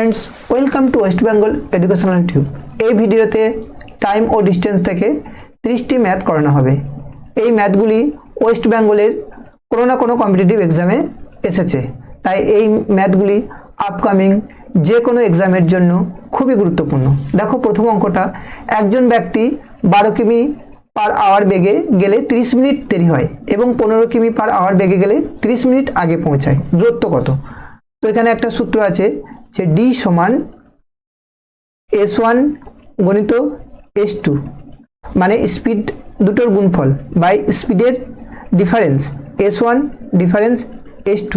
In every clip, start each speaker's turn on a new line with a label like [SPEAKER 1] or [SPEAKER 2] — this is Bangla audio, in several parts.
[SPEAKER 1] Friends welcome to West Bengal educational tube. এই ভিডিওতে টাইম ও ডিস্টেন্স থেকে 30টি ম্যাথ করানো হবে। এই ম্যাথগুলি ওয়েস্ট বেঙ্গলের কোনো না কোনো কম্পিটিটিভ এক্সামে এসেছে, তাই এই ম্যাথগুলি আপকামিং যে কোনো এক্সামের জন্য খুবই গুরুত্বপূর্ণ। দেখো প্রথম অঙ্কটা, একজন ব্যক্তি 12 কিমি পার আওয়ার বেগে গেলে 30 মিনিট দেরি হয় এবং 15 কিমি পার আওয়ার বেগে গেলে 30 মিনিট আগে পৌঁছায়, দূরত্ব কত? তো এখানে একটা সূত্র আছে যে ডি সমান S1 গণিত S2 মানে স্পিড দুটোর গুণফল বাই স্পিডের ডিফারেন্স S1 ডিফারেন্স S2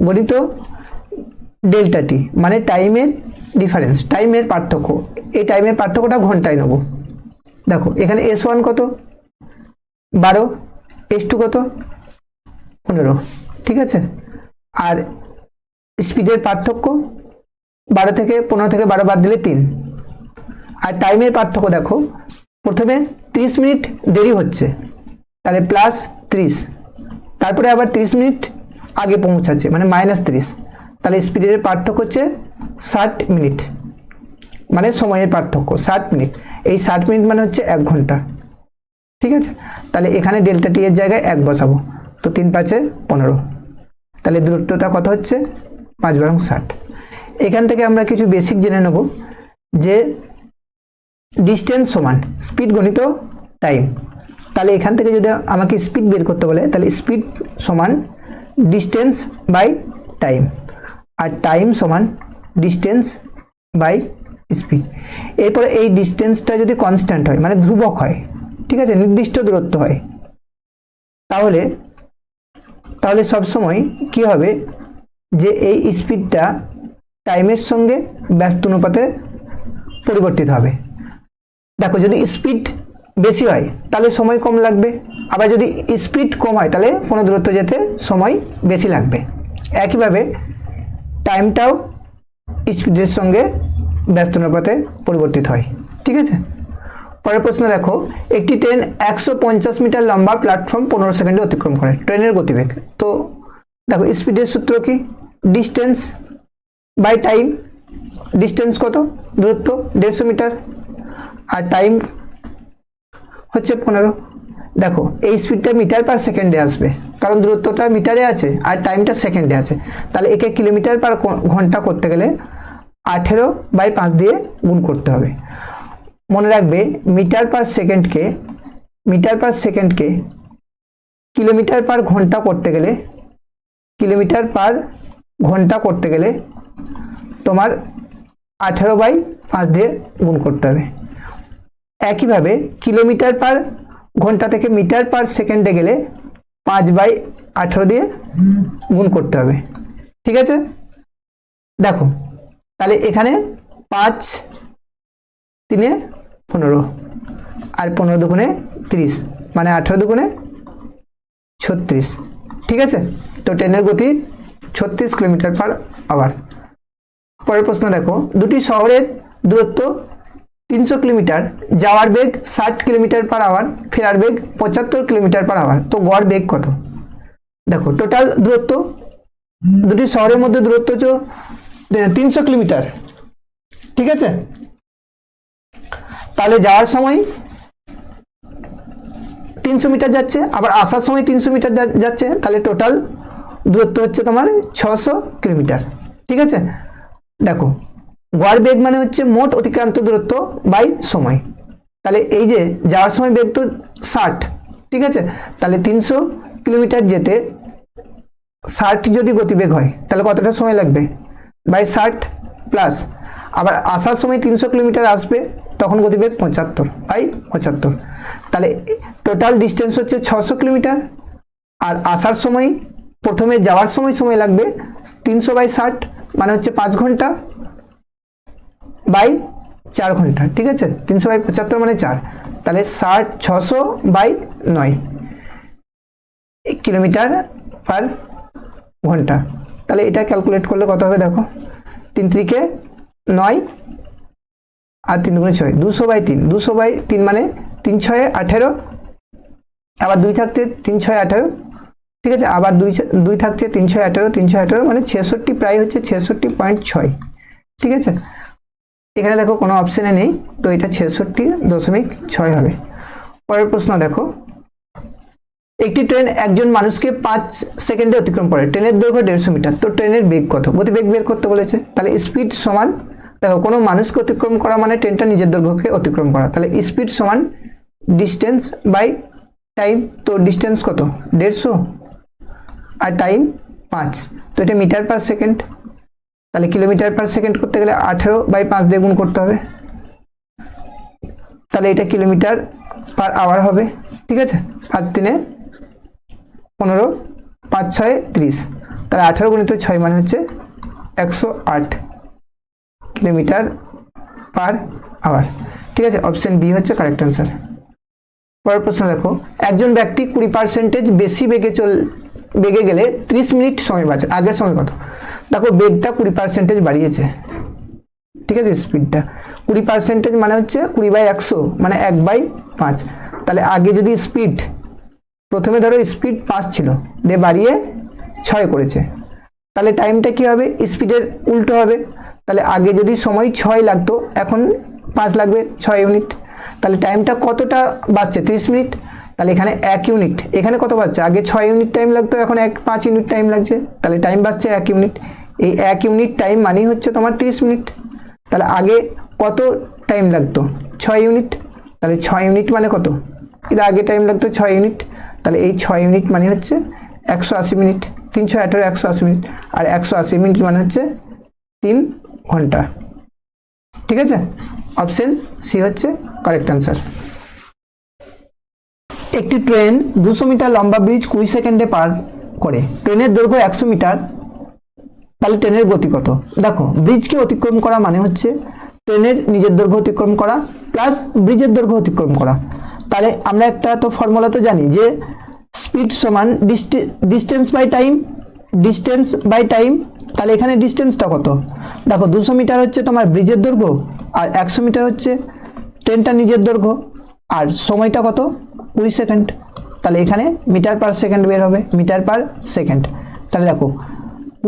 [SPEAKER 1] গণিত ডেল্টা টি মানে টাইমের ডিফারেন্স, টাইমের পার্থক্য। এই টাইমের পার্থক্যটা ঘন্টায় নেব। দেখো এখানে S1 কত 12, S2 কত 15, ঠিক আছে। আর স্পিডের পার্থক্য 12 থেকে 15 থেকে 12 বাদ দিলে 3। আর টাইমের পার্থক্য দেখো, প্রথমে 30 মিনিট দেরি হচ্ছে তাহলে প্লাস 30, তারপরে আবার 30 মিনিট আগে পৌঁছাচ্ছে মানে -30, তাহলে স্পিডের পার্থক্য হচ্ছে 60 মিনিট মানে সময়ের পার্থক্য 60 মিনিট। এই 60 মিনিট মানে হচ্ছে 1 ঘন্টা, ঠিক আছে। তাহলে এখানে ডেল্টা টি এর জায়গায় 1 বসাবো, তো 3 5 15, তাহলে দূরত্বটা কত হচ্ছে 5 × 60। এখান থেকে আমরা কিছু বেসিক জেনে নেব যে ডিস্টেন্স সমান স্পিড গণিত টাইম। তাহলে এখান থেকে যদি আমাকে স্পিড বের করতে বলে তাহলে স্পিড সমান ডিস্টেন্স বাই টাইম, আর টাইম সমান ডিস্টেন্স বাই স্পিড। এরপরে এই ডিস্টেন্সটা যদি কনস্ট্যান্ট হয় মানে ধ্রুবক হয়, ঠিক আছে, নির্দিষ্ট দূরত্ব হয়, তাহলে সবসময় কি হবে যে এই স্পিডটা টাইমের সঙ্গে ব্যস্ত অনুপাতে পরিবর্তিত হবে। দেখো যদি স্পিড বেশি হয় তাহলে সময় কম লাগবে, আবার যদি স্পিড কম হয় তাহলে কোনো দূরত্ব যেতে সময় বেশি লাগবে। একইভাবে টাইমটাও স্পিডের সঙ্গে ব্যস্ত অনুপাতে পরিবর্তিত হয়, ঠিক আছে। পরের প্রশ্ন দেখো, একটি ট্রেন 150 মিটার লম্বা প্ল্যাটফর্ম 15 সেকেন্ডে অতিক্রম করে, ট্রেনের গতিবেগ। তো দেখো স্পিডের সূত্র কি, ডিস্টেন্স বাই টাইম। ডিস্টেন্স কত, দূরত্ব 150 মিটার, আর টাইম হচ্ছে 15। দেখো এই স্পিডটা মিটার পার সেকেন্ডে আসবে কারণ দূরত্বটা মিটারে আছে আর টাইমটা সেকেন্ডে আছে, তাহলে একে কিলোমিটার পার ঘন্টা করতে গেলে 18/5 দিয়ে গুণ করতে হবে। মনে রাখবে মিটার পার সেকেন্ডকে কিলোমিটার পার ঘন্টা করতে গেলে তোমার 18/5 দিয়ে গুণ করতে হবে। একইভাবে কিলোমিটার পার ঘন্টা থেকে মিটার পার সেকেন্ডে গেলে 5/18 দিয়ে গুণ করতে হবে, ঠিক আছে। দেখো তাহলে এখানে 5 3 15 আর 15 2 30 মানে 18 2 36, ঠিক আছে। তো ট্রেনের গতি 36 কিলোমিটার পার আওয়ার। পরের প্রশ্ন দেখো, দুটি শহরের দূরত্ব 300 কিলোমিটার, যাওয়ার বেগ 60 কিলোমিটার পার আওয়ার, ফেরার বেগ 75 কিলোমিটার পার আওয়ার, তো গড় বেগ কত? দেখো টোটাল দূরত্ব দুটি শহরের মধ্যে দূরত্ব হচ্ছে 300 কিলোমিটার, ঠিক আছে। তাহলে যাওয়ার সময় 300 মিটার যাচ্ছে, আবার আসার সময় 300 মিটার যাচ্ছে, তাহলে টোটাল দূরত্ব হচ্ছে তোমার 600 কিলোমিটার, ঠিক আছে। দেখো গড় বেগ মানে হচ্ছে মোট অতিক্রান্ত দূরত্ব বাই সময়। তাহলে এই যে যাওয়ার সময় বেগ তো 60, ঠিক আছে, তাহলে 300 কিলোমিটার যেতে 60 যদি গতিবেগ হয় তাহলে কতটা সময় লাগবে বাই 60 প্লাস, আবার আসার সময় 300 কিলোমিটার আসবে তখন গতিবেগ 75/75, তাহলে টোটাল ডিস্টেন্স হচ্ছে 600 কিলোমিটার। আর আসার সময় প্রথমে যাওয়ার সময় লাগবে 300/60 মানে হচ্ছে 5 ঘন্টা বাই 4 ঘন্টা, ঠিক আছে। 300/75 মানে 4, তাহলে 600/9 কিলোমিটার পার ঘন্টা। তাহলে এটা ক্যালকুলেট করলে কত হবে দেখো, 3 3 9 আর 3 2 6, 200/3, 200/3 মানে 3 6 18, আবার 2 থাকছে 3 6 18, ঠিক আছে, আবার 2 থাকছে 3 6 18, 3 6 18 মানে 66, প্রায় হচ্ছে 66.6, ঠিক আছে, এখানে দেখো কোনো অপশানে নেই, তো এটা 66.6 হবে। পরের প্রশ্ন দেখো, একটি ট্রেন একজন মানুষকে 5 সেকেন্ডে অতিক্রম করে, ট্রেনের দৈর্ঘ্য 150 মিটার, তো ট্রেনের বেগ কত? গতিবেগ বের করতে বলেছে। তাহলে স্পিড সমান, দেখো কোনো মানুষকে অতিক্রম করা মানে ট্রেনটা নিজের দৈর্ঘ্যকে অতিক্রম করা, তাহলে স্পিড সমান ডিস্টেন্স বাই টাইম। তো ডিস্টেন্স কত? 150 আর টাইম 5, তো এটা মিটার পার সেকেন্ড। তাহলে কিলোমিটার পার সেকেন্ড করতে গেলে 18/5 দিয়ে গুণ করতে হবে, তাহলে এটা কিলোমিটার পার আওয়ার হবে। ঠিক আছে, 5 3 15, 5 6 30, তাহলে 18 গুণিত 6 মানে হচ্ছে 108 কিলোমিটার পার আওয়ার। ঠিক আছে, অপশন বি হচ্ছে কারেক্ট অ্যান্সার। পরের প্রশ্ন দেখো, একজন ব্যক্তি 20% বেশি বেগে গেলে 30 মিনিট সময় বাঁচে, আগের সময় কত? দেখো বেগটা 20% বাড়িয়েছে, ঠিক আছে, স্পিডটা 20% মানে হচ্ছে 20/100 মানে 1/5। তাহলে আগে যদি স্পিড, প্রথমে ধরো স্পিড 5 ছিল, দিয়ে বাড়িয়ে 6 করেছে, তাহলে টাইমটা কি হবে? স্পিডের উল্টো হবে। তাহলে আগে যদি সময় 6 লাগতো, এখন 5 লাগবে, 6 ইউনিট। তাহলে টাইমটা কতটা বাঁচছে? 30 মিনিট। তাহলে এখানে 1 ইউনিট, এখানে কত বাঁচছে? আগে 6 ইউনিট টাইম লাগতো, এখন 5 ইউনিট টাইম লাগছে, তাহলে টাইম বাঁচছে 1 ইউনিট। এই 1 ইউনিট টাইম মানেই হচ্ছে তোমার 30 মিনিট। তাহলে আগে কত টাইম লাগতো? 6 ইউনিট, তাহলে 6 ইউনিট মানে কত? এটা আগে টাইম লাগতো 6 ইউনিট, তাহলে এই 6 ইউনিট মানে হচ্ছে 180 মিনিট, 318 180 মিনিট, আর 180 মিনিট মানে হচ্ছে 3 ঘন্টা। ঠিক আছে, অপশন সি হচ্ছে কারেক্ট অ্যান্সার। একটি ট্রেন 200 মিটার লম্বা ব্রিজ 20 সেকেন্ডে পার করে, ট্রেনের দৈর্ঘ্য 100 মিটার, তাহলে ট্রেনের গতি কত? দেখো ব্রিজকে অতিক্রম করা মানে হচ্ছে ট্রেনের নিজের দৈর্ঘ্য অতিক্রম করা প্লাস ব্রিজের দৈর্ঘ্য অতিক্রম করা। তাহলে আমরা একটা তো ফর্মুলা তো জানি যে স্পিড সমান distance by time, distance by time. তাহলে এখানে ডিস্টেন্সটা কত? দেখো 200 মিটার হচ্ছে তোমার ব্রিজের দৈর্ঘ্য, আর 100 মিটার হচ্ছে ট্রেনটা নিজের দৈর্ঘ্য, আর সময়টা কত? 20 সেকেন্ড। তাহলে এখানে মিটার পার সেকেন্ড বের হবে, মিটার পার সেকেন্ড। তাহলে দেখো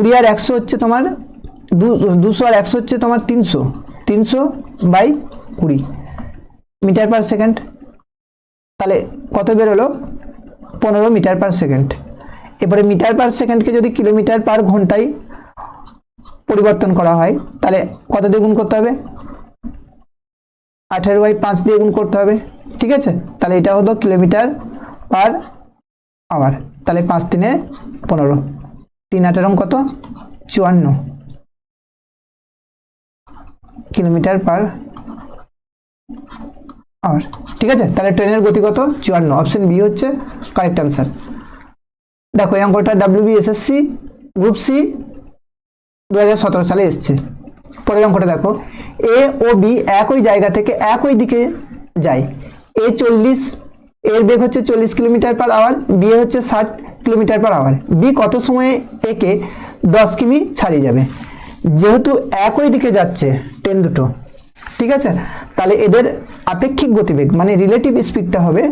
[SPEAKER 1] 20 আর 100 হচ্ছে তোমার 200 আর 100 হচ্ছে তোমার 300, 300/20 মিটার পার সেকেন্ড। তাহলে কত বের হলো? 15 মিটার পার সেকেন্ড। এরপরে মিটার পার সেকেন্ডকে যদি কিলোমিটার পার ঘন্টায় পরিবর্তন করা হয়, তাহলে কত দিয়ে গুণ করতে হবে? 18/5 দিয়ে গুণ করতে হবে। ঠিক আছে, তাহলে এটা হলো কিলোমিটার পার আওয়ার। তাহলে 5 3 15, 3 8 কত? 54 কিলোমিটার পার আওয়ার। ঠিক আছে, তাহলে ট্রেনের গতি কত? 54। অপশন বি হচ্ছে কারেক্ট অ্যান্সার। দেখো এই অঙ্কটা WBSSC গ্রুপ সি 2017 সালে এসছে। পরের অঙ্কটা দেখো, এ ও বি একই জায়গা থেকে একই দিকে যায়, এ 40, এর বেগ হচ্ছে 40 কিলোমিটার পার আওয়ার, বি হচ্ছে 60 কিলোমিটার পার আওয়ার। বি কত সময়ে একে 10 কিমি ছাড়িয়ে যাবে? যেহেতু একই দিকে যাচ্ছে ট্রেন দুটো, ঠিক আছে, তাহলে এদের আপেক্ষিক গতিবেগ মানে রিলেটিভ স্পিডটা হবে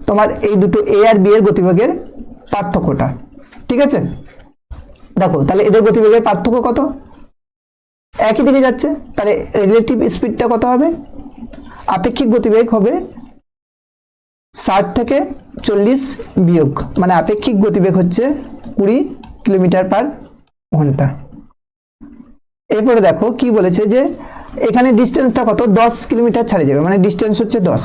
[SPEAKER 1] তোমার এই দুটো এ আর বি এর গতিবেগের পার্থক্যটা। ঠিক আছে, দেখো তাহলে এদের গতিবেগের পার্থক্য কত? একই দিকে যাচ্ছে, তাহলে রিলেটিভ স্পিডটা কত হবে? আপেক্ষিক গতিবেগ হবে 60 থেকে 40 বিয়োগ, মানে আপেক্ষিক গতিবেগ হচ্ছে 20 কিলোমিটার পার ঘন্টা। এরপরে দেখো কি বলেছে যে এখানে ডিস্টেন্সটা কত? 10 কিলোমিটার ছাড়িয়ে যাবে, মানে ডিস্টেন্স হচ্ছে 10।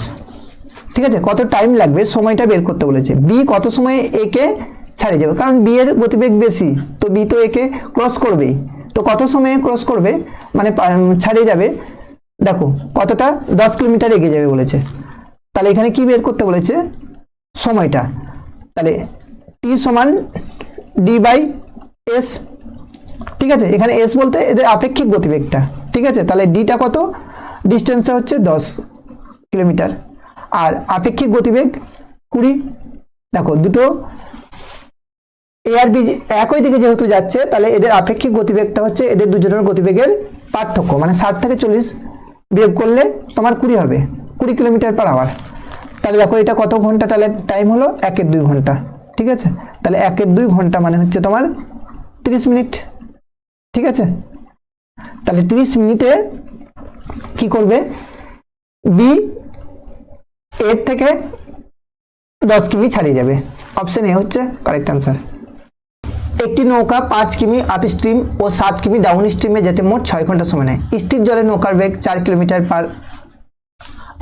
[SPEAKER 1] ঠিক আছে, কত টাইম লাগবে সময়টা বের করতে বলেছে। বি কত সময়ে একে ছাড়িয়ে যাবে? কারণ বি এর গতিবেগ বেশি, তো বি তো একে ক্রস করবেই, তো কত সময়ে ক্রস করবে মানে ছাড়িয়ে যাবে? দেখো কতটা? 10 কিলোমিটার এগিয়ে যাবে বলেছে। তাহলে এখানে কি বের করতে বলেছে? সময়টা। তাহলে টি সমান D/S। ঠিক আছে, এখানে এস বলতে এদের আপেক্ষিক গতিবেগটা। ঠিক আছে, তাহলে ডিটা কত? ডিস্টেন্সটা হচ্ছে 10 কিলোমিটার, আর আপেক্ষিক গতিবেগ 20। দেখো দুটো এ আর বি একই দিকে যেহেতু যাচ্ছে, তাহলে এদের আপেক্ষিক গতিবেগটা হচ্ছে এদের দুজনের গতিবেগের পার্থক্য, মানে 60 থেকে 40 বিয়োগ করলে তোমার 20 হবে, 20 কিলোমিটার পার আওয়ার। তাহলে দেখো এটা কত ঘন্টা? তাহলে টাইম হলো 1/2 ঘন্টা। ঠিক আছে, তাহলে 1/2 ঘন্টা মানে হচ্ছে তোমার 30 মিনিট। ঠিক আছে, তাহলে 30 মিনিটে কি করবে, বি এর থেকে 10 কিমি ছাড়িয়ে যাবে। অপশন এ হচ্ছে কারেক্ট আনসার। একটি নৌকা 5 কিমি আপ স্ট্রিম ও 7 কিমি ডাউন স্ট্রিমে যেতে মোট 6 ঘন্টা সময় নেয়। স্থির জলে নৌকার বেগ 4 কিলোমিটার পার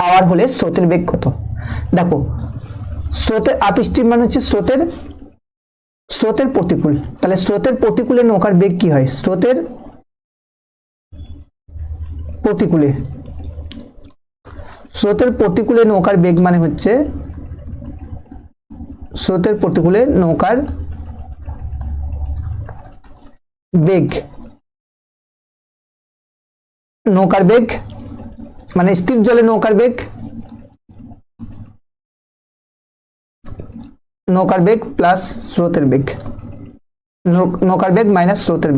[SPEAKER 1] আওয়ার হলে স্রোতের বেগ কত? দেখো, স্রোতের আপ স্ট্রিম মানে হচ্ছে স্রোতের প্রতিকূল। তাহলে স্রোতের প্রতিকূলে নৌকার বেগ কি হয়? স্রোতের প্রতিকূলে নৌকার বেগ মানে হচ্ছে স্রোতের প্রতিকূলে নৌকার বেগ মানে স্থির জলে নৌকার বেগ প্লাস স্রোতের বেগ, নৌকার বেগ মাইনাস স্রোতের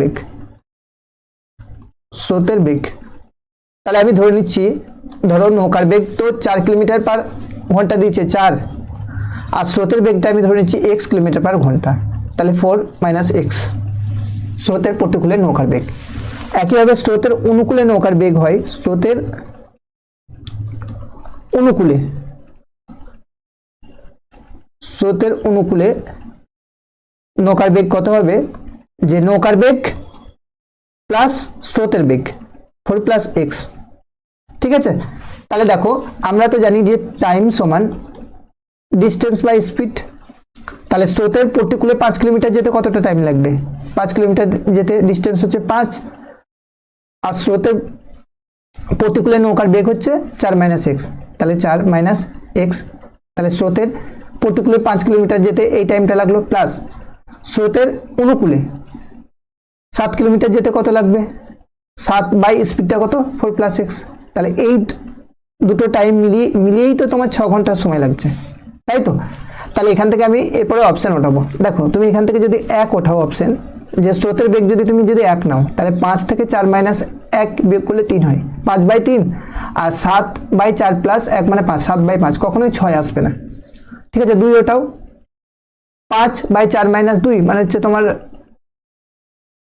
[SPEAKER 1] বেগ। তাহলে আমি ধরে নিচ্ছি, ধরো নৌকার বেগ তো 4 কিলোমিটার পার ঘন্টা দিচ্ছে 4, আর স্রোতের বেগটা আমি ধরে নিচ্ছি x কিলোমিটার পার ঘন্টা। তাহলে 4 মাইনাস এক্স স্রোতের প্রতিকূলে নৌকার বেগ। একইভাবে স্রোতের অনুকূলে নৌকার বেগ হয়, স্রোতের অনুকূলে নৌকার বেগ কত হবে? যে নৌকার বেগ প্লাস স্রোতের বেগ 4 প্লাস এক্স। ঠিক আছে, তাহলে দেখো আমরা তো জানি যে টাইম সমান ডিস্টেন্স বাই স্পিড। তাহলে স্রোতের প্রতিকূলে 5 কিলোমিটার যেতে কতটা টাইম লাগবে? 5 কিলোমিটার যেতে ডিস্টেন্স হচ্ছে 5, আর স্রোতের প্রতিকূলে নৌকার বেগ হচ্ছে 4 মাইনাস এক্স। তাহলে 4 মাইনাস এক্স, তাহলে স্রোতের প্রতিকূলে 5 কিলোমিটার যেতে এই টাইমটা লাগলো, প্লাস স্রোতের অনুকূলে 7 কিলোমিটার যেতে কত লাগবে? 7 বাই স্পিডটা কত? 4 প্লাস এক্স। তাহলে এই দুটো টাইম মিলিয়েই তো তোমার 6 ঘন্টার সময় লাগছে, তাই তো? তাহলে এখান থেকে আমি এরপরে অপশন ওঠাবো। দেখো তুমি এখান থেকে যদি 1 ওঠাও অপশন, যে স্রোতের বেগ তুমি যদি 1 নাও, তাহলে 5 থেকে 4 মাইনাস 1 বিয়োগ করলে 3 হয়, 5/3, আর 7/4 প্লাস 1 মানে 5, 7/5, কখনোই 6 আসবে না। ঠিক আছে, 2 ওটাও, 5/4 মাইনাস 2 মানে হচ্ছে তোমার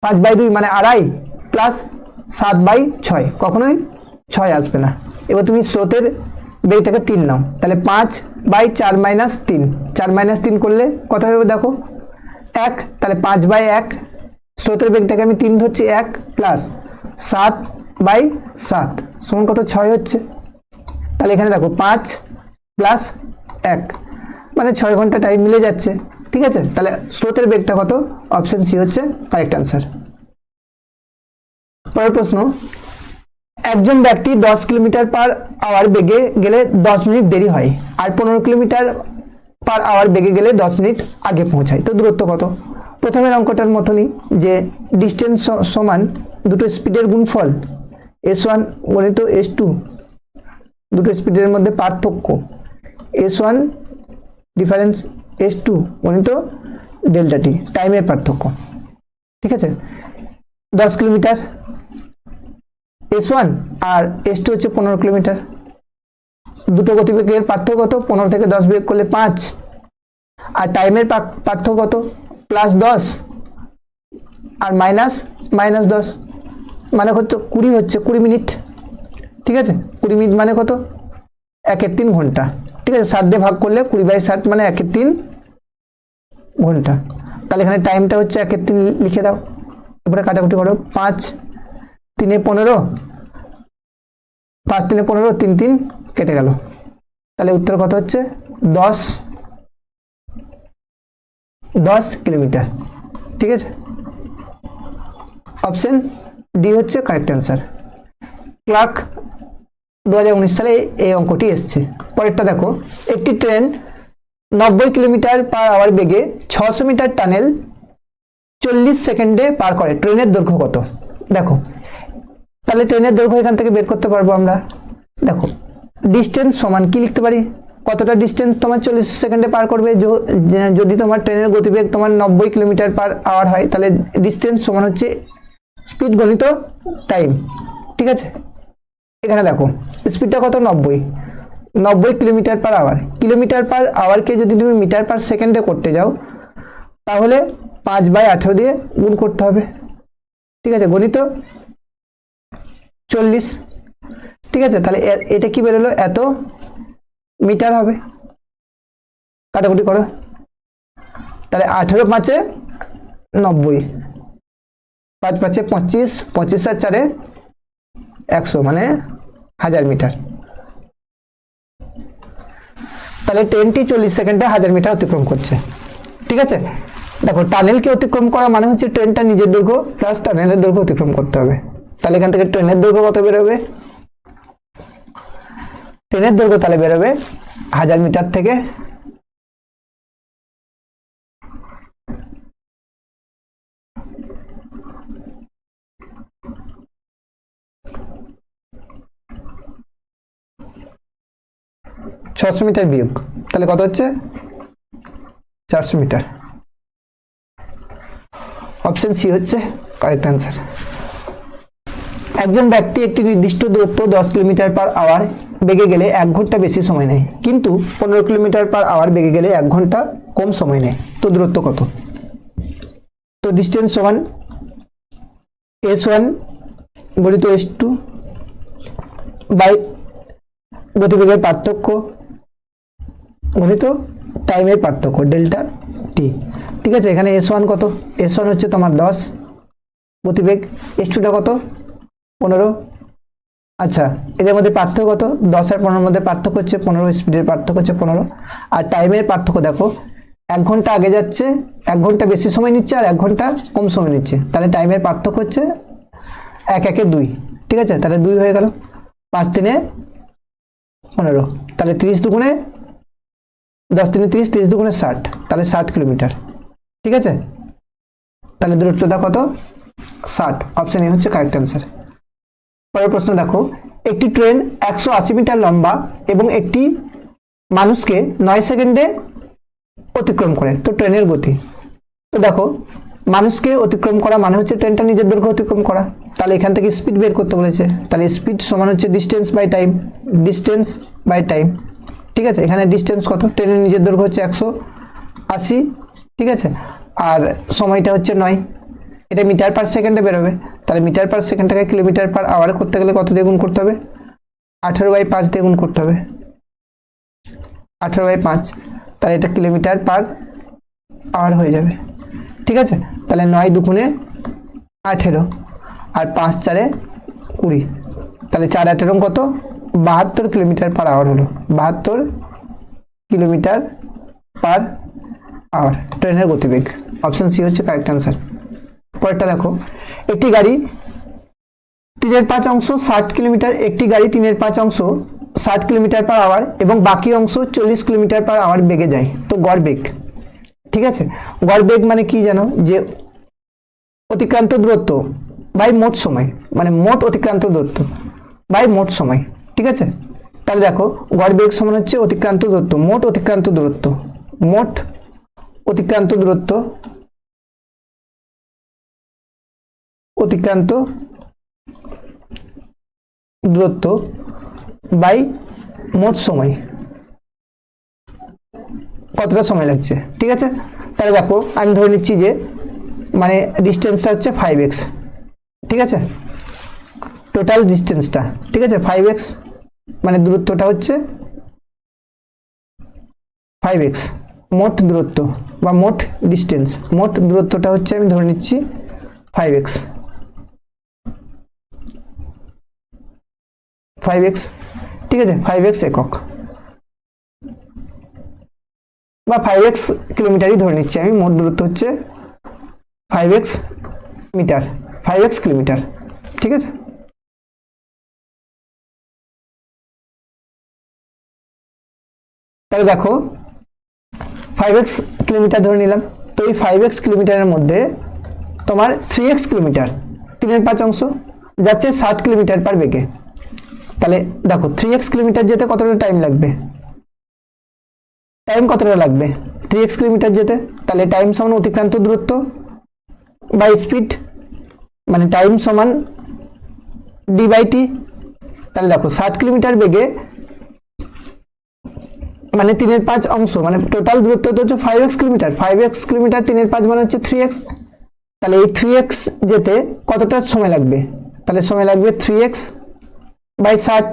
[SPEAKER 1] 5/2 মানে 2.5, প্লাস 7/6, কখনোই 6 আসবে না। এবার তুমি স্রোতের বেগটাকে 3 নাও, তাহলে 5/4 মাইনাস 3, 4 মাইনাস 3 করলে কত হবে দেখো? 1, তাহলে 5/1, স্রোতের বেগটাকে আমি 3 ধরছি, 1 প্লাস 7/7 সমান কত? 6 হচ্ছে। তাহলে এখানে দেখো 5 প্লাস 1 মানে 6 ঘন্টা টাইম মিলে যাচ্ছে। ঠিক আছে, তাহলে স্রোতের বেগটা কত? অপশন সি হচ্ছে কারেক্ট আনসার। পরের প্রশ্ন, একজন ব্যক্তি 10 কিলোমিটার পার আওয়ার বেগে গেলে 10 মিনিট দেরি হয়, আর 15 কিলোমিটার পার আওয়ার বেগে গেলে 10 মিনিট আগে পৌঁছায়, তো দূরত্ব কত? প্রথমের অঙ্কটার মতনই, যে ডিস্টেন্স সমান দুটো স্পিডের গুণফল s1 গণিত s2, দুটো স্পিডের মধ্যে পার্থক্য s1 ডিফারেন্স s2 গণিত ডেল্টা টি, টাইমের পার্থক্য। ঠিক আছে, 10 কিলোমিটার s1 আর s2 হচ্ছে 15 কিলোমিটার, দুটো গতিবেগের পার্থক্য কত? 15 থেকে 10 বিয়োগ করলে 5, আর টাইমের পার্থক্য কত? +10 আর মাইনাস 10 মানে হচ্ছে 20, হচ্ছে 20 মিনিট। ঠিক আছে, 20 মিনিট মানে কত? 1/3 ঘন্টা। ঠিক আছে, 7 দিয়ে ভাগ করলে 20/7 মানে 1/3 ঘন্টা। তাহলে এখানে টাইমটা হচ্ছে 1/3 লিখে দাও, এরপরে কাটাকুটি করো, 5 3 15, 5 3 15, 3 3 কেটে গেল। তাহলে উত্তর কত হচ্ছে? 10 কিলোমিটার। ঠিক আছে, অপশন ডি হচ্ছে কারেক্ট অ্যান্সার। ক্লার্ক 2019 সালে এই অঙ্কটি এসছে। পরেরটা দেখো, একটি ট্রেন 90 কিলোমিটার পার আওয়ার বেগে 600 মিটার টানেল 40 সেকেন্ডে পার করে, ট্রেনের দৈর্ঘ্য কত? দেখো, তাহলে ট্রেনের দৈর্ঘ্য এখান থেকে বের করতে পারবো আমরা। দেখো, ডিস্টেন্স সমান কি লিখতে পারি? কতটা ডিস্টেন্স তোমার 40 সেকেন্ডে পার করবে? যদি তোমার ট্রেনের গতিবেগ তোমার 90 কিলোমিটার পার আওয়ার হয়, তাহলে ডিস্টেন্স সমান হচ্ছে স্পিড গণিত টাইম। ঠিক আছে, এখানে দেখো স্পিডটা কত? 90 kilometre per hour. Kilometre per আওয়ারকে যদি তুমি মিটার পার সেকেন্ডে করতে যাও, তাহলে 5/18 দিয়ে গুণ করতে হবে। ঠিক আছে, গণিত 40, ঠিক আছে। তাহলে এটা কি বেরোলো, এত মিটার হবে, কাটাকুটি করো। তাহলে 18 5 90, 5 5 25, 25 আর 4 100, মানে 1000 মিটার। তাহলে ট্রেনটি 40 সেকেন্ডে 1000 মিটার অতিক্রম করছে, ঠিক আছে। দেখো টানেলকে অতিক্রম করা মানে হচ্ছে ট্রেনটা নিজের দৈর্ঘ্য প্লাস টানেলের দৈর্ঘ্য অতিক্রম করতে হবে। তাহলে এখান থেকে ট্রেনের দৈর্ঘ্য কত বেরোবে, ট্রেনের দৈর্ঘ্য তাহলে বেরোবে 1000 মিটার থেকে 600 মিটার বিয়োগ, তাহলে কত হচ্ছে 400 মিটার। অপশন সি হচ্ছে কারেক্ট অ্যান্সার। একজন ব্যক্তি একটি নির্দিষ্ট দূরত্ব 10 কিলোমিটার পার আওয়ার বেগে গেলে 1 ঘন্টা বেশি সময় নেয়, কিন্তু 15 কিলোমিটার পার আওয়ার বেগে গেলে 1 ঘন্টা কম সময় নেয়। তো দূরত্ব কত? তো ডিস্টেন্স সমান s1 গুণিত s2 বাই গতিবেগের পার্থক্য গণিত টাইমের পার্থক্য ডেল্টা টি, ঠিক আছে। এখানে s1 কত, s1 হচ্ছে তোমার 10 গতিবেগ, s2টা কত 15, আচ্ছা এদের মধ্যে পার্থক্য কত, 10 আর 15 মধ্যে পার্থক্য হচ্ছে 15, স্পিডের পার্থক্য হচ্ছে 15, আর টাইমের পার্থক্য দেখো 1 ঘন্টা আগে যাচ্ছে, 1 ঘন্টা বেশি সময় নিচ্ছে আর 1 ঘন্টা কম সময় নিচ্ছে, তাহলে টাইমের পার্থক্য হচ্ছে 1 1 2, ঠিক আছে। তাহলে 2 হয়ে গেল, 5 3 15, তাহলে 30 দুগুণে 10 3 30, 30 দুগুণে 60, তাহলে 60 কিলোমিটার, ঠিক আছে। তাহলে দূরত্বটা কত 60, অপশন এ হচ্ছে কারেক্ট অ্যান্সার। পরের প্রশ্ন দেখো, একটি ট্রেন 180 মিটার লম্বা এবং একটি মানুষকে 9 সেকেন্ডে অতিক্রম করে, তো ট্রেনের গতি। তো দেখো মানুষকে অতিক্রম করা মানে হচ্ছে ট্রেনটা নিজের দৈর্ঘ্য অতিক্রম করা, তাহলে এখান থেকে স্পিড বের করতে বলেছে, তাহলে স্পিড সমান হচ্ছে distance by time, distance by time, ঠিক আছে। এখানে ডিস্টেন্স কত, ট্রেনের নিজের দৈর্ঘ্য হচ্ছে 180, ঠিক আছে, আর সময়টা হচ্ছে 9, এটা মিটার পার সেকেন্ডে বেরোবে, তাহলে মিটার পার সেকেন্ডটাকে কিলোমিটার পার আওয়ার করতে গেলে কত দিয়ে গুণ করতে হবে, 18/5 দিয়ে গুণ করতে হবে, 18/5, তাহলে এটা কিলোমিটার পার আওয়ার হয়ে যাবে, ঠিক আছে। তাহলে 9 দুগুণে 18 আর 5 4 20, তাহলে 4 18 কত 72 কিলোমিটার পার আওয়ার হলো, 72 কিলোমিটার পার আওয়ার ট্রেনের গতিবেগ। অপশন সি হচ্ছে কারেক্ট অ্যান্সার। পরেরটা দেখো, একটি গাড়ি 3/5 অংশ 60 কিলোমিটার, একটি গাড়ি 3/5 অংশ 60 কিলোমিটার পার আওয়ার এবং বাকি অংশ 40 কিলোমিটার পার আওয়ার বেগে যায়, তো গড় বেগ, ঠিক আছে। গড় বেগ মানে কি জানো, যে অতিক্রান্ত দূরত্ব বাই মোট সময়, মানে মোট অতিক্রান্ত দূরত্ব বাই মোট সময়, ঠিক আছে। তাহলে দেখো গড় বেগ সমান হচ্ছে অতিক্রান্ত দূরত্ব, মোট অতিক্রান্ত দূরত্ব, মোট অতিক্রান্ত দূরত্ব, অতিক্রান্ত দূরত্ব বাই মোট সময়, কতটা সময় লাগছে, ঠিক আছে। তাহলে দেখো আমি ধরে নিচ্ছি যে মানে ডিস্টেন্সটা হচ্ছে 5x, ঠিক আছে, টোটাল ডিস্টেন্সটা, ঠিক আছে 5x, মানে দূরত্বটা হচ্ছে 5x, মোট দূরত্ব বা মোট ডিস্টেন্স, মোট দূরত্বটা হচ্ছে আমি ধরে নিচ্ছি 5x, 5x, ঠিক আছে, 5x একক বা 5x কিলোমিটারই ধরে নিচ্ছি আমি, মোট দূরত্ব হচ্ছে 5x মিটার, 5x কিলোমিটার, ঠিক আছে। তাহলে দেখো 5x কিলোমিটার ধরে নিলাম, তো এই 5x কিলোমিটারের মধ্যে তোমার 3x কিলোমিটার 3/5 অংশ যাচ্ছে 60 কিলোমিটার পার বেগে, তাহলে দেখো 3x কিলোমিটার যেতে কতটা টাইম লাগবে, টাইম কতটা লাগবে 3x কিলোমিটার যেতে, তাহলে টাইম সমান অতিক্রান্ত দূরত্ব বাই স্পিড, মানে টাইম সমান d/t। তাহলে দেখো 60 কিলোমিটার বেগে মানে 3/5 অংশ, মানে টোটাল দূরত্ব হচ্ছে 5x কিলোমিটার, 5x কিলোমিটার 3/5 মানে হচ্ছে 3x, তাহলে এই 3x যেতে কতটা সময় লাগবে, তাহলে সময় লাগবে 3x বাই 60।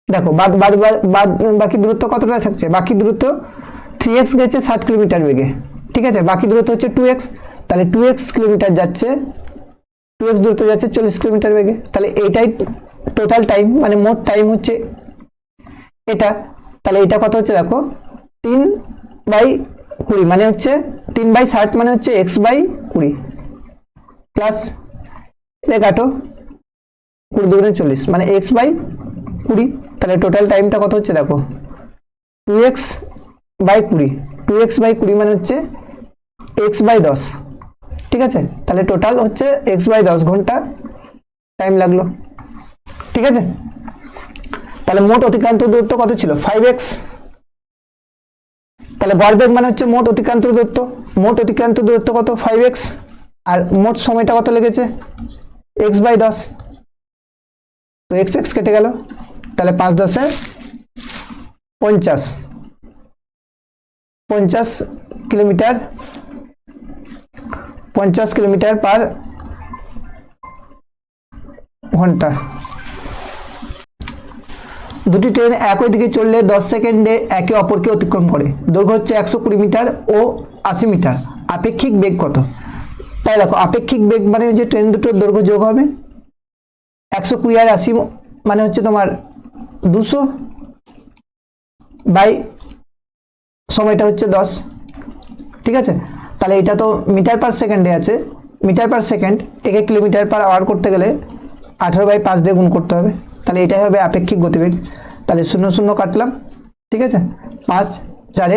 [SPEAKER 1] দেখো বাদ বাদ বাদ বাকি দূরত্ব কতটা থাকছে, বাকি দূরত্ব 3x গেছে 60 কিলোমিটার বেগে, ঠিক আছে, বাকি দূরত্ব হচ্ছে 2x, তাহলে 2x কিলোমিটার যাচ্ছে, 2x দূরত্ব যাচ্ছে 40 কিলোমিটার বেগে, তাহলে এইটাই টোটাল টাইম, মানে মোট টাইম হচ্ছে এটা। তাহলে এটা কত হচ্ছে দেখো 3/20 মানে হচ্ছে 3/60 মানে হচ্ছে x/20 প্লাস এটা কাটো 20 দুগুণে 40 মানে x/20, তাহলে টোটাল টাইমটা কত হচ্ছে দেখো 2x/20, 2x/20 মানে হচ্ছে x/10, ঠিক আছে, তাহলে টোটাল হচ্ছে x/10 ঘন্টা টাইম লাগলো, ঠিক আছে। তাহলে মোট অতিক্রান্ত দূরত্ব কত ছিল 5x, তাহলে গড়বেগ মানে হচ্ছে মোট অতিক্রান্ত দূরত্ব, মোট অতিক্রান্ত দূরত্ব কত 5x, আর মোট সময়টা কত লেগেছে x/10, তো x কেটে গেল, তাহলে 5 10 50, 50 কিলোমিটার, 50 কিলোমিটার পার ঘন্টা। দুটি ট্রেন একই দিকে চললে 10 সেকেন্ডে একে অপরকে অতিক্রম করে, দৈর্ঘ্য হচ্ছে 120 মিটার ও 80 মিটার, আপেক্ষিক বেগ কত? তাই দেখো আপেক্ষিক বেগ মানে হচ্ছে ট্রেন দুটোর দৈর্ঘ্য যোগ হবে, 120 আর 80 মানে হচ্ছে তোমার 200 বাই সময়টা হচ্ছে 10, ঠিক আছে। তাহলে এটা তো মিটার পার সেকেন্ডে আছে, মিটার পার সেকেন্ড, একে কিলোমিটার পার আওয়ার করতে গেলে 18/5 দিয়ে গুণ করতে হবে, তাহলে এটাই হবে আপেক্ষিক গতিবেগ। তাহলে 0 0 কাটলাম, ঠিক আছে, 5 4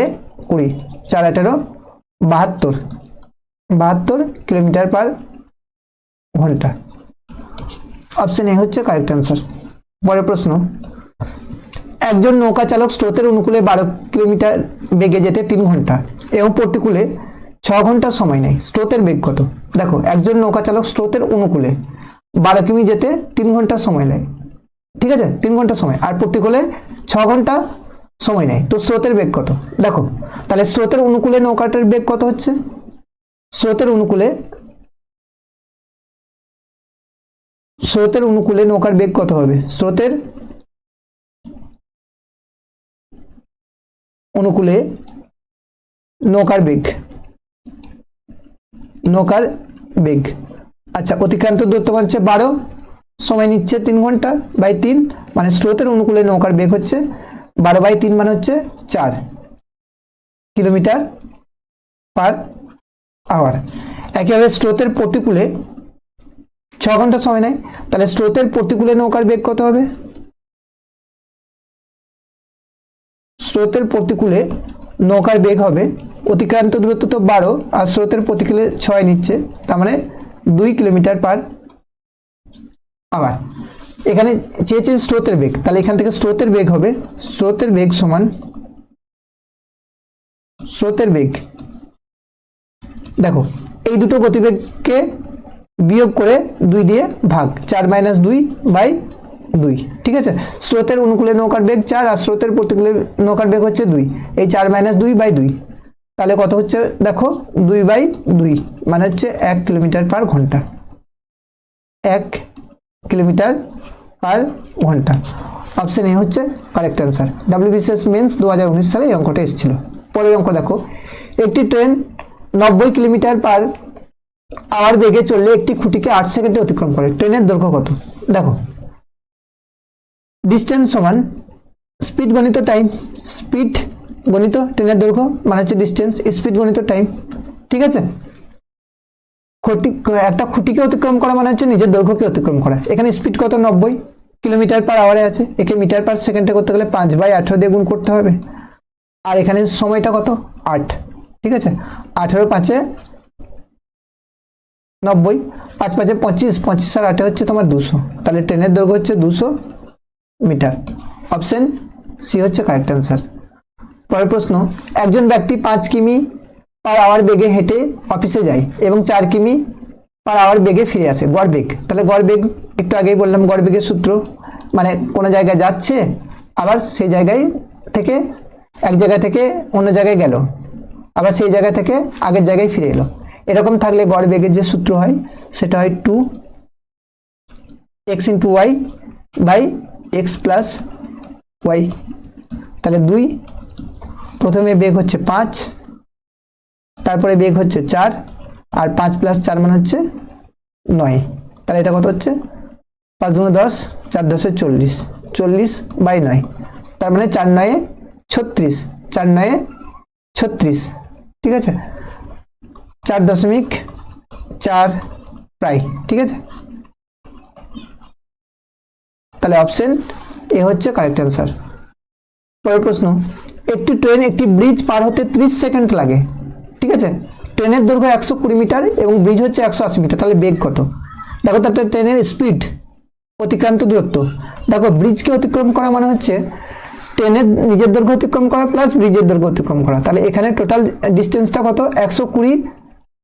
[SPEAKER 1] 20, 4 18 72 কিলোমিটার পার ঘন্টা। অপশন এ হচ্ছে কারেক্ট অ্যান্সার। পরের প্রশ্ন, একজন নৌকা চালক স্রোতের অনুকূলে 12 কিলোমিটার বেগে যেতে 3 ঘন্টা এবং প্রতিকূলে 6 ঘন্টা সময় নেয়, স্রোতের বেগ কত? দেখো একজন নৌকা চালক স্রোতের অনুকূলে 12 কিমি যেতে 3 ঘন্টা সময় নেয়, ঠিক আছে, 3 ঘন্টা সময়, আর প্রতিকূলে 6 ঘন্টা সময় নেয়, তো স্রোতের বেগ কত? দেখো তাহলে স্রোতের অনুকূলে নৌকাটার বেগ কত হচ্ছে, স্রোতের অনুকূলে নৌকার বেগ কত হবে, স্রোতের অনুকূলে নৌকার বেগ, আচ্ছা অতিক্রান্ত দূরত্ব হচ্ছে 12, সময় নিচ্ছে 3 ঘন্টা বাই 3, মানে স্রোতের অনুকূলে নৌকার বেগ হচ্ছে 12/3 মানে হচ্ছে 4 কিলোমিটার পার আওয়ার। একইভাবে স্রোতের প্রতিকূলে 6 ঘন্টা সময় নেয়, তাহলে স্রোতের প্রতিকূলে নৌকার বেগ কত হবে, স্রোতের প্রতিকূলে নৌকার বেগ হবে, অতিক্রান্ত দূরত্ব তো 12 আর স্রোতের প্রতিকূলে 6 নিচ্ছে, তার মানে 2 কিলোমিটার পার আওয়ার। এখানে চেয়েছে স্রোতের বেগ, তাহলে এখান থেকে স্রোতের বেগ হবে, স্রোতের বেগ সমান স্রোতের বেগ, দেখো এই দুটো গতিবেগকে বিয়োগ করে 2 দিয়ে ভাগ, 4 - 2/2, ঠিক আছে। স্রোতের অনুকূলে নৌকার বেগ 4 আর স্রোতের প্রতিকূলে নৌকার বেগ হচ্ছে 2, এই 4 - 2/2, তাহলে কত হচ্ছে দেখো 2/2 মানে হচ্ছে 1 কিলোমিটার পার ঘন্টা, 1 কিলোমিটার পার ঘন্টা। অপশন এ হচ্ছে কারেক্ট অ্যান্সার। WBCS মেন্স 2019 সালে এই অঙ্কটা এসেছিল। পরের অঙ্ক দেখো, একটি ট্রেন 90 কিলোমিটার পার আওয়ার বেগে চললে একটি খুঁটিকে 8 সেকেন্ডে অতিক্রম করে, ট্রেনের দৈর্ঘ্য কত? দেখো ডিস্টেন্স সমান স্পিড গণিত টাইম, স্পিড গণিত ট্রেনের দৈর্ঘ্য মানে হচ্ছে ডিস্টেন্স, স্পিড গণিত টাইম, ঠিক আছে। একটা খুঁটিকে অতিক্রম করা মানে হচ্ছে নিজের দৈর্ঘ্যকে অতিক্রম করা, এখানে স্পিড কত 90 কিলোমিটার পার আওয়ারে আছে, একে মিটার পার সেকেন্ডে করতে গেলে 5/18 দিয়ে গুণ করতে হবে, আর এখানে সময়টা কত 8, ঠিক আছে, 18 5 90, 5 5 25, 25 আর 8 হচ্ছে তোমার 200, তাহলে ট্রেনের দৈর্ঘ্য হচ্ছে 200 মিটার। অপশন সি হচ্ছে কারেক্ট অ্যান্সার। পরের প্রশ্ন, একজন ব্যক্তি 5 কিমি পার আওয়ার বেগে হেঁটে অফিসে যায় এবং 4 কিমি পার আওয়ার বেগে ফিরে আসে, গড় বেগ, তাহলে গড় বেগ একটু আগেই বললাম, গড় বেগের সূত্র মানে কোনো জায়গায় যাচ্ছে আবার সেই জায়গায় থেকে এক জায়গা থেকে অন্য জায়গায় গেল, আবার সেই জায়গা থেকে আগের জায়গায় ফিরে এলো, এরকম থাকলে গড় বেগের যে সূত্র হয় সেটা হয় 2 x into y by x plus y. তাহলে 2, প্রথমে বেগ হচ্ছে 5, তারপরে বেগ হচ্ছে 4, আর 5 + 4 মানে হচ্ছে 9। তাহলে এটা কত হচ্ছে 5 × 10, 4 × 10 = 40, 40/9। তার মানে 4 × 9 = 36, 4 × 9 = 36। ঠিক আছে, 4.4 প্রায়। ঠিক আছে, তাহলে অপশন এ হচ্ছে কারেক্ট অ্যান্সার। পরের প্রশ্ন, একটি ট্রেন একটি ব্রিজ পার হতে 30 সেকেন্ড লাগে। ঠিক আছে, ট্রেনের দৈর্ঘ্য 120 মিটার এবং ব্রিজ হচ্ছে 180 মিটার, তাহলে বেগ কত? দেখো তার ট্রেনের স্পিড, অতিক্রান্ত দূরত্ব। দেখো ব্রিজকে অতিক্রম করা মানে হচ্ছে ট্রেনের নিজের দৈর্ঘ্য অতিক্রম করা প্লাস ব্রিজের দৈর্ঘ্য অতিক্রম করা। তাহলে এখানে টোটাল ডিস্টেন্সটা কত? 120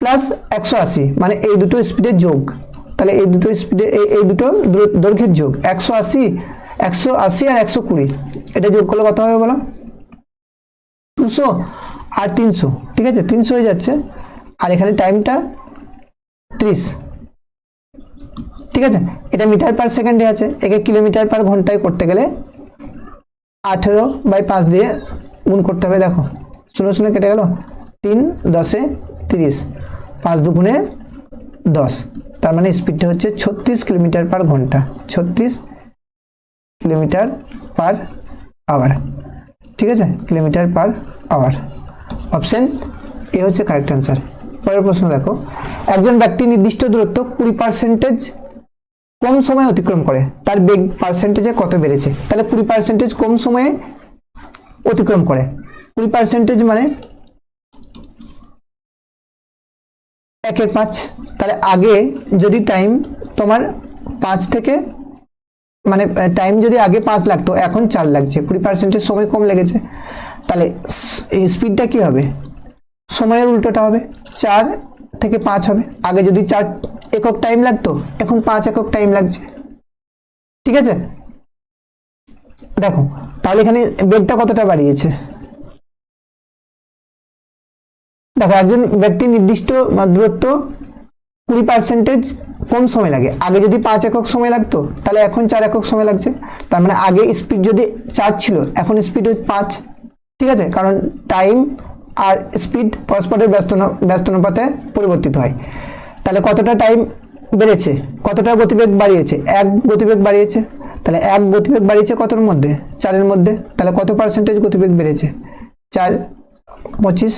[SPEAKER 1] প্লাস 180, মানে এই দুটো স্পিডের যোগ। তাহলে এই দুটো স্পিডে এই দুটো দৈর্ঘ্যের যোগ 180 আর 120, এটা যোগ করলে কত হবে বলো? 200 আর 300। ঠিক আছে, 300 হয়ে যাচ্ছে, আর এখানে টাইমটা 30। ঠিক আছে, এটা মিটার পার সেকেন্ডে আছে, একে কিলোমিটার পার ঘন্টায় করতে গেলে 18/5 দিয়ে গুণ করতে হবে। দেখো 0 কেটে গেল, 3 × 10 = 30, 5 × 2 = 10। তার মানে স্পিডটা হচ্ছে 36 কিলোমিটার পার ঘন্টা, 36 কিলোমিটার পার আওয়ার। ঠিক আছে, kilometre per hour. Option A হচ্ছে কারেক্ট অ্যান্সার। পরের প্রশ্ন দেখো, একজন ব্যক্তি নির্দিষ্ট দূরত্ব 20% কম সময়ে অতিক্রম করে, তার বেগ পার্সেন্টেজে কত বেড়েছে? তাহলে 20% কম সময়ে অতিক্রম করে, 20% মানে 1/5। তাহলে আগে যদি টাইম তোমার 5 থেকে, মানে টাইম যদি আগে 5 লাগতো, এখন 4 লাগছে, 20% সময় কম লেগেছে। তাহলে স্পিডটা কি হবে? সময়ের উল্টোটা হবে, 4 থেকে 5 হবে। আগে যদি 4 একক টাইম লাগতো, এখন 5 একক টাইম লাগছে। ঠিক আছে, দেখো তাহলে এখানে বেগটা কতটা বাড়িয়েছে? দেখো একজন ব্যক্তি নির্দিষ্ট দূরত্ব 20% কম সময় লাগে, আগে যদি 5 একক সময় লাগতো, তাহলে এখন 4 একক সময় লাগছে। তার মানে আগে স্পিড যদি 4 ছিল, এখন স্পিড হচ্ছে 5। ঠিক আছে, কারণ টাইম আর স্পিড পরস্পরের ব্যস্ত অনুপাতে পরিবর্তিত হয়। তাহলে কতটা টাইম বেড়েছে, কতটা গতিবেগ বাড়িয়েছে? 1 গতিবেগ বাড়িয়েছে। তাহলে 1 গতিবেগ বাড়িয়েছে কতর মধ্যে? 4-এর মধ্যে। তাহলে কত পার্সেন্টেজ গতিবেগ বেড়েছে? 4 25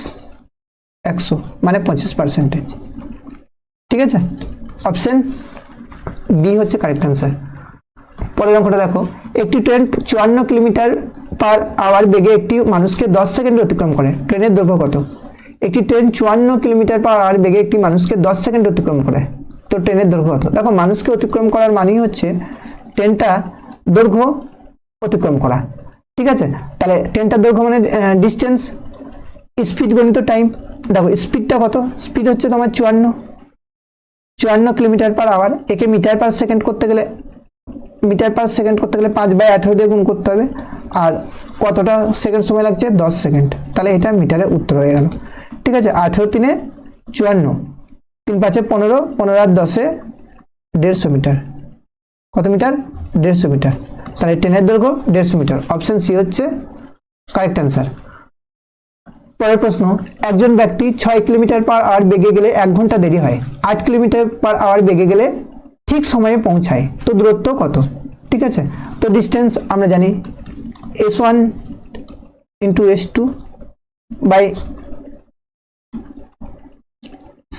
[SPEAKER 1] 100, মানে 25%। ঠিক আছে, অপশন বি হচ্ছে কারেক্ট অ্যান্সার। পরের অঙ্কটা দেখো, একটি ট্রেন 54 কিলোমিটার/আওয়ার বেগে একটি মানুষকে 10 সেকেন্ডে অতিক্রম করে, ট্রেনের দৈর্ঘ্য কত? একটি ট্রেন 54 কিলোমিটার/আওয়ার বেগে একটি মানুষকে 10 সেকেন্ডে অতিক্রম করে, তো ট্রেনের দৈর্ঘ্য কত? দেখো মানুষকে অতিক্রম করার মানেই হচ্ছে ট্রেনটা দৈর্ঘ্য অতিক্রম করা। ঠিক আছে, তাহলে ট্রেনটার দৈর্ঘ্য মানে ডিস্টেন্স, স্পিড গণিত টাইম। দেখো স্পিডটা কত? স্পিড হচ্ছে তোমার 54 কিলোমিটার/আওয়ার। একে মিটার পার সেকেন্ড করতে গেলে 5/18 দিয়ে গুণ করতে হবে। আর কতটা সেকেন্ড সময় লাগছে? 10 সেকেন্ড। তাহলে এটা মিটারে উত্তর হয়ে গেল। ঠিক আছে, 18 × 3 = 54, 3 × 5 = 15, 15 আর 10 150 মিটার। কত মিটার? 150 মিটার। তাহলে ট্রেনের দৈর্ঘ্য 150 মিটার। অপশন সি হচ্ছে কারেক্ট অ্যান্সার। পরের প্রশ্ন, একজন ব্যক্তি 6 কিলোমিটার/আওয়ার বেগে গেলে 1 ঘন্টা দেরি হয়, 8 কিলোমিটার/আওয়ার বেগে গেলে ঠিক সময়ে পৌঁছায়, তো দূরত্ব কত? ঠিক আছে, তো ডিস্টেন্স আমরা জানি s1 × s2 বাই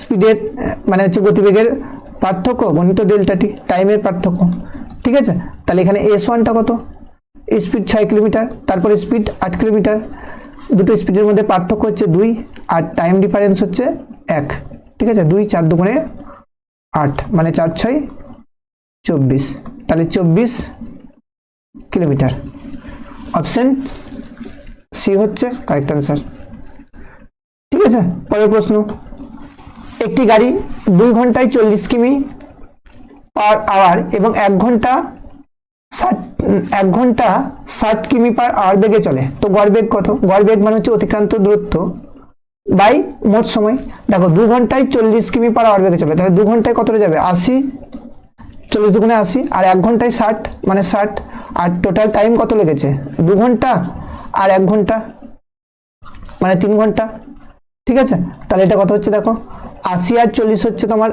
[SPEAKER 1] স্পিডের, মানে হচ্ছে গতিবেগের পার্থক্য গণিত ডেল্টা টি, টাইমের পার্থক্য। ঠিক আছে, তাহলে এখানে s1টা কত? স্পিড 6 কিলোমিটার, তারপরে স্পিড 8 কিলোমিটার, দুটো স্পিডের মধ্যে পার্থক্য হচ্ছে 2, আর টাইম ডিফারেন্স হচ্ছে 1। ঠিক আছে, 2 4 2 8, মানে 4 6 24, তাহলে 24 কিলোমিটার। অপশন সি হচ্ছে কারেক্ট অ্যান্সার। ঠিক আছে, পরের প্রশ্ন, একটি গাড়ি 2 ঘন্টায় 40 কিমি/আওয়ার এবং 1 ঘন্টা 60 কিমি/আওয়ার বেগে চলে, তো গড় বেগ কত? গড় বেগ মানে হচ্ছে অতিক্রান্ত দূরত্ব বাই মোট সময়। দেখো 2 ঘন্টায় 40 কিমি/আওয়ার বেগে চলে, তাহলে 2 ঘন্টায় কতটা যাবে? 80 40 দুগুণে 80 আর 1 ঘন্টায় 60 মানে 60 আর টোটাল টাইম কত লেগেছে 2 ঘন্টা আর 1 ঘন্টা মানে 3 ঘন্টা। ঠিক আছে, তাহলে এটা কত হচ্ছে দেখো 80 আর 40 হচ্ছে তোমার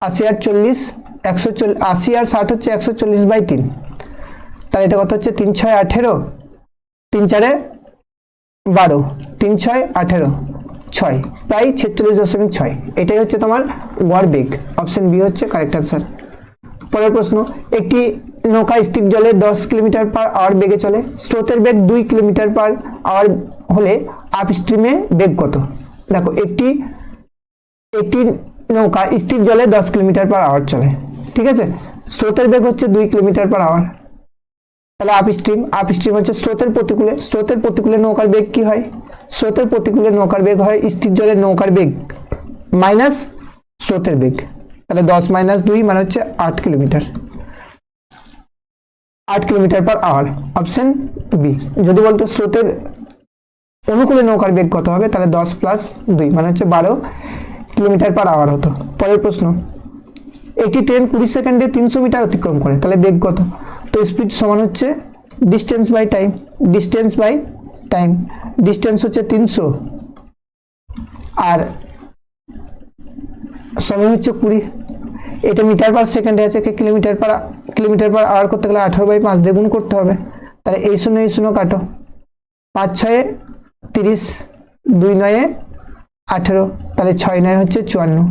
[SPEAKER 1] 80 আর 40 140, 80 আর 60 হচ্ছে 140/3। তাহলে এটা কত হচ্ছে 3 6 18, 3 4 12, 3 6 18, 6 প্রায় 46.6। এটাই হচ্ছে তোমার গড় বেগ। অপশন বি হচ্ছে কারেক্ট অ্যান্সার। পরের প্রশ্ন, একটি নৌকা স্থির জলে 10 কিলোমিটার/আওয়ার বেগে চলে, স্রোতের বেগ 2 কিলোমিটার/আওয়ার হলে আপ স্ট্রিমে বেগ কত? দেখো একটি নৌকা স্থির জলে 10 কিলোমিটার/আওয়ার চলে, ঠিক আছে, স্রোতের বেগ হচ্ছে 2 কিলোমিটার/আওয়ার। তাহলে আপ স্ট্রিম হচ্ছে স্রোতের প্রতিকূলে নৌকার বেগ কি হয়? স্রোতের প্রতিকূলে নৌকার বেগ হয় স্থির জলের নৌকার বেগ মাইনাস স্রোতের বেগ। তাহলে 10 - 2 মানে হচ্ছে 8 কিলোমিটার, 8 কিলোমিটার/আওয়ার। Option B. যদি বলতো স্রোতের অনুকূলে নৌকার বেগ কত হবে, তাহলে 10 + 2 মানে হচ্ছে 12 কিলোমিটার/আওয়ার হতো। পরের প্রশ্ন, একটি ট্রেন 20 সেকেন্ডে 300 মিটার অতিক্রম করে, তাহলে বেগ কত? তো স্পিড সমান হচ্ছে ডিস্টেন্স বাই টাইম, ডিস্টেন্স হচ্ছে 300 আর সময় হচ্ছে 20। এটা মিটার/সেকেন্ডে আছে, কিলোমিটার/আওয়ার করতে গেলে 18/5 দিয়ে গুণ করতে হবে। তাহলে এই শূন্য কাটো, 5 6 30, 2 9 18, তাহলে 6 9 হচ্ছে 54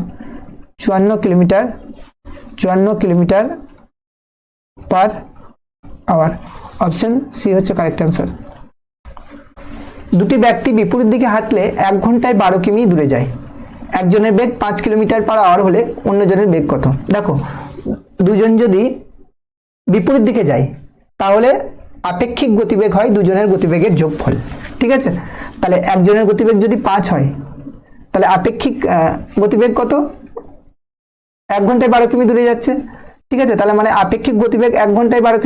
[SPEAKER 1] কিলোমিটার/আওয়ার। অপশন সি হচ্ছে কারেক্ট অ্যান্সার। দুটি ব্যক্তি বিপরীত দিকে হাঁটলে 1 ঘন্টায় 12 কিমি দূরে যায়, একজনের বেগ 5 কিলোমিটার/আওয়ার হলে অন্যজনের বেগ কত? দেখো দুজন যদি বিপরীত দিকে যায় তাহলে আপেক্ষিক গতিবেগ হয় দুজনের গতিবেগের যোগফল, ঠিক আছে। তাহলে একজনের গতিবেগ যদি 5 হয় তাহলে আপেক্ষিক গতিবেগ কত? 1 ঘন্টায় 12 কিমি দূরে যাচ্ছে, ঠিক আছে, তাহলে মানে আপেক্ষিক গতিবেগ 1 ঘন্টায় 12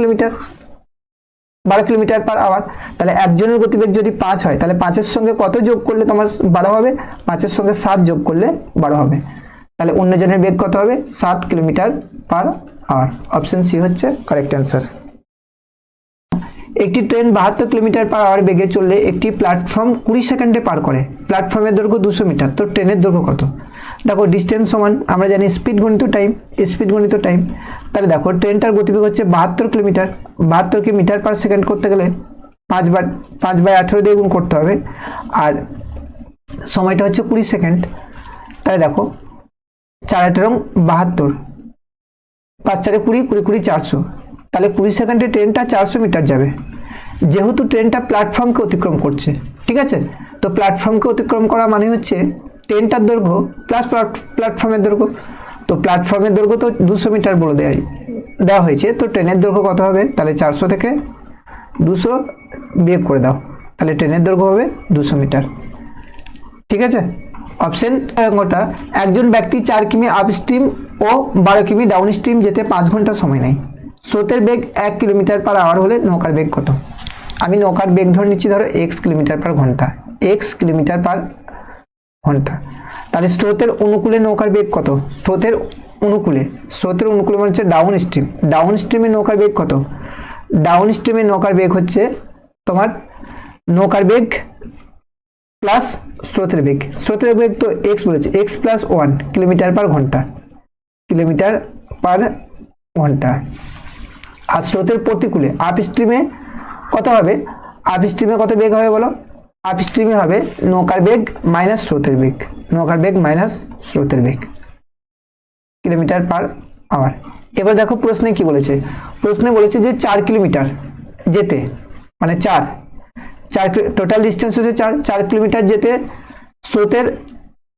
[SPEAKER 1] কিলোমিটার/আওয়ার। তাহলে একজনের গতিবেগ যদি 5 হয় তাহলে 5-এর সঙ্গে কত যোগ করলে তোমার 12 হবে? 5-এর সঙ্গে 7 যোগ করলে 12 হবে। তাহলে অন্যজনের বেগ কত হবে? 7 কিলোমিটার/আওয়ার। অপশন সি হচ্ছে কারেক্ট অ্যান্সার। একটি ট্রেন 72 কিলোমিটার/আওয়ার বেগে চললে একটি প্ল্যাটফর্ম 20 সেকেন্ডে পার করে, প্ল্যাটফর্মের দৈর্ঘ্য 200 মিটার, তো ট্রেনের দৈর্ঘ্য কত? দেখো ডিস্টেন্স সমান আমরা জানি স্পিড গণিত টাইম। তাহলে দেখো ট্রেনটার গতিবেগ হচ্ছে 72 কিলোমিটার, 72কে মিটার/সেকেন্ড করতে গেলে 5/18 দিয়ে গুণ করতে হবে, আর সময়টা হচ্ছে 20 সেকেন্ড। তাহলে দেখো 4 18 72, 5 4 20, 20 20 400, তাহলে 20 সেকেন্ডে ট্রেনটা 400 মিটার যাবে। যেহেতু ট্রেনটা প্ল্যাটফর্মকে অতিক্রম করছে, ঠিক আছে, তো প্ল্যাটফর্মকে অতিক্রম করা মানে হচ্ছে ট্রেনটার দৈর্ঘ্য প্লাস প্ল্যাটফর্মের দৈর্ঘ্য। তো প্ল্যাটফর্মের দৈর্ঘ্য তো 200 মিটার বলে দেওয়া হয়েছে, তো ট্রেনের দৈর্ঘ্য কত হবে? তাহলে 400 থেকে 200 বিয়োগ করে দাও, তাহলে ট্রেনের দৈর্ঘ্য হবে 200 মিটার, ঠিক আছে। অপশন গোটা, একজন ব্যক্তি 4 কিমি আপস্ট্রিম ও 12 কিমি ডাউনস্ট্রিম যেতে 5 ঘন্টা সময় নেয়, স্রোতের বেগ 1 কিলোমিটার/আওয়ার হলে নৌকার বেগ কত? আমি নৌকার বেগ ধরে নিচ্ছি ধরো x কিলোমিটার/ঘন্টা, তাহলে স্রোতের অনুকূলে নৌকার বেগ কত? স্রোতের অনুকূলে মানে হচ্ছে ডাউন স্ট্রিমে নৌকার বেগ কত? ডাউন স্ট্রিমে নৌকার বেগ হচ্ছে তোমার নৌকার বেগ প্লাস স্রোতের বেগ তো x বলেছে, x + 1 কিলোমিটার/ঘন্টা, আর স্রোতের প্রতিকূলে আপ স্ট্রিমে কত হবে? আপ স্ট্রিমে কত বেগ হবে বলো? আপ স্ট্রিমে হবে নৌকার বেগ মাইনাস স্রোতের বেগ, কিলোমিটার/আওয়ার। এবার দেখো প্রশ্নে কি বলেছে? প্রশ্নে বলেছে যে 4 কিলোমিটার যেতে, মানে 4 টোটাল ডিস্টেন্স হচ্ছে 4 কিলোমিটার যেতে স্রোতের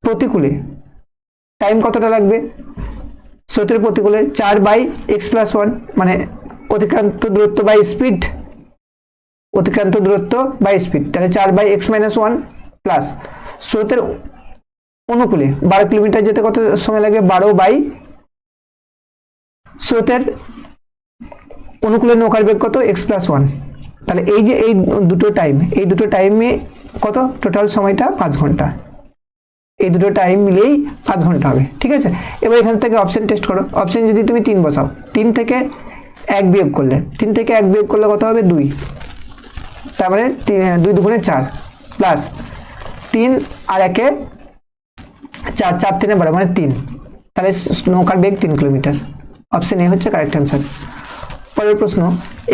[SPEAKER 1] প্রতিকূলে টাইম কতটা লাগবে? স্রোতের প্রতিকূলে 4/x + 1 মানে অতিক্রান্ত দূরত্ব বাই স্পিড, তাহলে 4/x - 1 প্লাস স্রোতের অনুকূলে 12 কিলোমিটার যেতে কত সময় লাগে? 12 স্রোতের অনুকূলে নৌকার বেগ কত? x + 1। তাহলে এই যে এই দুটো টাইমে কত টোটাল সময়টা? 5 ঘন্টা। এই দুটো টাইম মিলেই 5 ঘন্টা হবে। ঠিক আছে, এবার এখান থেকে অপশন টেস্ট করো। অপশন যদি তুমি 3 বসাও, 3 থেকে 1 বিয়োগ করলে, 3 থেকে 1 বিয়োগ করলে কত হবে? 2। তারপরে 2 দুগুণে 4 প্লাস 3 আর 1 4, 4 3 12 মানে 3। তাহলে নৌকার বেগ 3 কিলোমিটার। অপশন এ হচ্ছে কারেক্ট অ্যান্সার। পরের প্রশ্ন,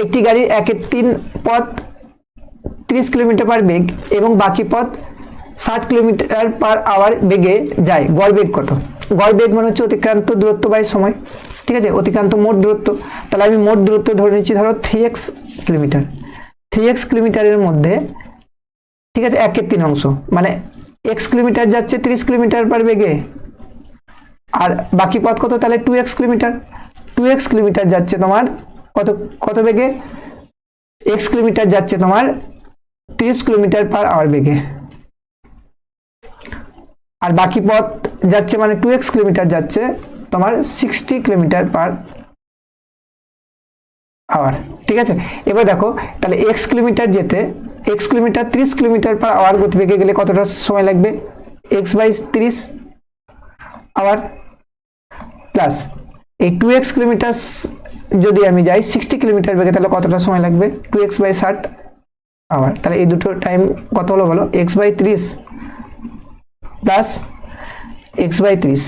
[SPEAKER 1] একটি গাড়ির 1/3 পথ 30 কিলোমিটার পার বেগ এবং বাকি পথ 60 কিলোমিটার পার আওয়ার বেগে যায়, গড় বেগ কত? গড় বেগ মানে হচ্ছে অতিক্রান্ত দূরত্ব বাই সময়। ঠিক আছে, অতিক্রান্ত মোট দূরত্ব। তাহলে আমি মোট দূরত্ব ধরে নিচ্ছি ধরো 3x কিলোমিটার। 3x কিলোমিটারের মধ্যে, ঠিক আছে, 1/3 অংশ মানে x কিলোমিটার যাচ্ছে 30 কিলোমিটার পার বেগে, আর বাকি পথ কত? তাহলে 2x কিলোমিটার। 2x কিলোমিটার যাচ্ছে তোমার কত বেগে? x কিলোমিটার যাচ্ছে তোমার 30 কিলোমিটার পার আওয়ার বেগে, আর বাকি পথ যাচ্ছে মানে 2x কিলোমিটার যাচ্ছে তোমার 60 কিলোমিটার পার আওয়ার। ঠিক আছে, এবার দেখো তাহলে x কিলোমিটার যেতে, x kilometre 30 kilometre per hour গতিবেগে গেলে কতটা সময় লাগবে? x/30 আওয়ার প্লাস এই 2x কিলোমিটার যদি আমি যাই 60 কিলোমিটার বেগে, তাহলে কতটা সময় লাগবে? 2x/60 hour. তাহলে এই দুটো টাইম কত হলো বলো? x/30 প্লাস x/30,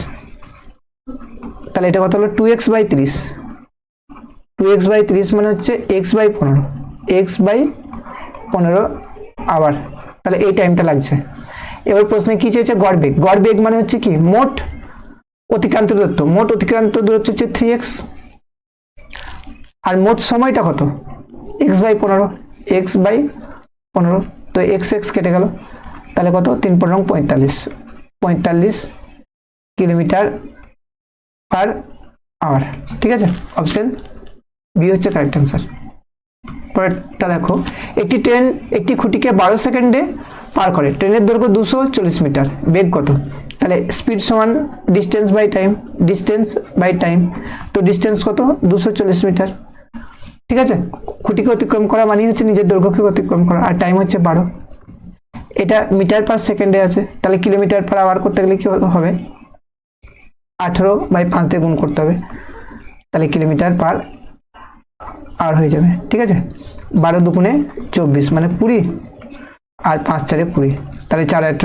[SPEAKER 1] তাহলে এটা কত হলো? 2x/30। 2x/30 মানে হচ্ছে x/15, x/15 আওয়ার। তাহলে এই টাইমটা লাগছে। এবার প্রশ্নে কি চেয়েছে? গড় বেগ। গড় বেগ মানে হচ্ছে কি? মোট অতিক্রান্ত দূরত্ব। মোট অতিক্রান্ত দূরত্ব হচ্ছে 3x, আর মোট সময়টা কত? x/15, x/15। তো x কেটে গেল, তাহলে কত? 3×15 45 কিলোমিটার পার আওয়ার। ঠিক আছে, অপশন বি হচ্ছে কারেক্ট অ্যান্সার। পরেরটা দেখো, একটি ট্রেন একটি খুঁটিকে 12 সেকেন্ডে পার করে। ট্রেনের দৈর্ঘ্য 240 মিটার, বেগ কত? তাহলে স্পিড সমান ডিস্টেন্স বাই টাইম। তো ডিস্টেন্স কত? 240 মিটার। ঠিক আছে, খুঁটিকে অতিক্রম করা মানে হচ্ছে নিজের দৈর্ঘ্যকে অতিক্রম করা, আর টাইম হচ্ছে 12। এটা মিটার পার সেকেন্ডে আছে, তাহলে কিলোমিটার পার আওয়ার করতে গেলে কি হবে? 18/5 দিয়ে গুণ করতে হবে, তাহলে কিলোমিটার পার আওয়ার হয়ে যাবে। ঠিক আছে, 12 দুগুণে 24 মানে 20, আর 5 4 20, তাহলে 4 8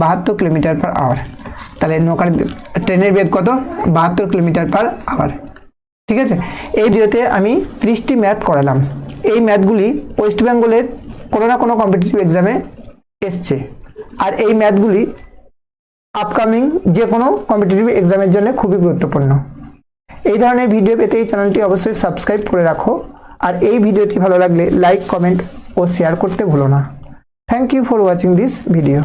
[SPEAKER 1] 72 কিলোমিটার পার আওয়ার। তাহলে ট্রেনের বেগ কত? 72 কিলোমিটার পার আওয়ার। ঠিক আছে, এই ভিডিওতে আমি 30টি ম্যাথ করালাম। এই ম্যাথগুলি ওয়েস্ট বেঙ্গলের কোনো না কোনো কম্পিটিটিভ এক্সামে এসছে, আর এই ম্যাথগুলি আপকামিং যে কোনো কম্পিটিটিভ এক্সামের জন্য খুবই গুরুত্বপূর্ণ। এই ধরনের ভিডিও পেতে এই চ্যানেলটি অবশ্যই সাবস্ক্রাইব করে রাখো, আর এই ভিডিওটি ভালো লাগলে লাইক, কমেন্ট ও শেয়ার করতে ভুলো না। Thank you for watching this video.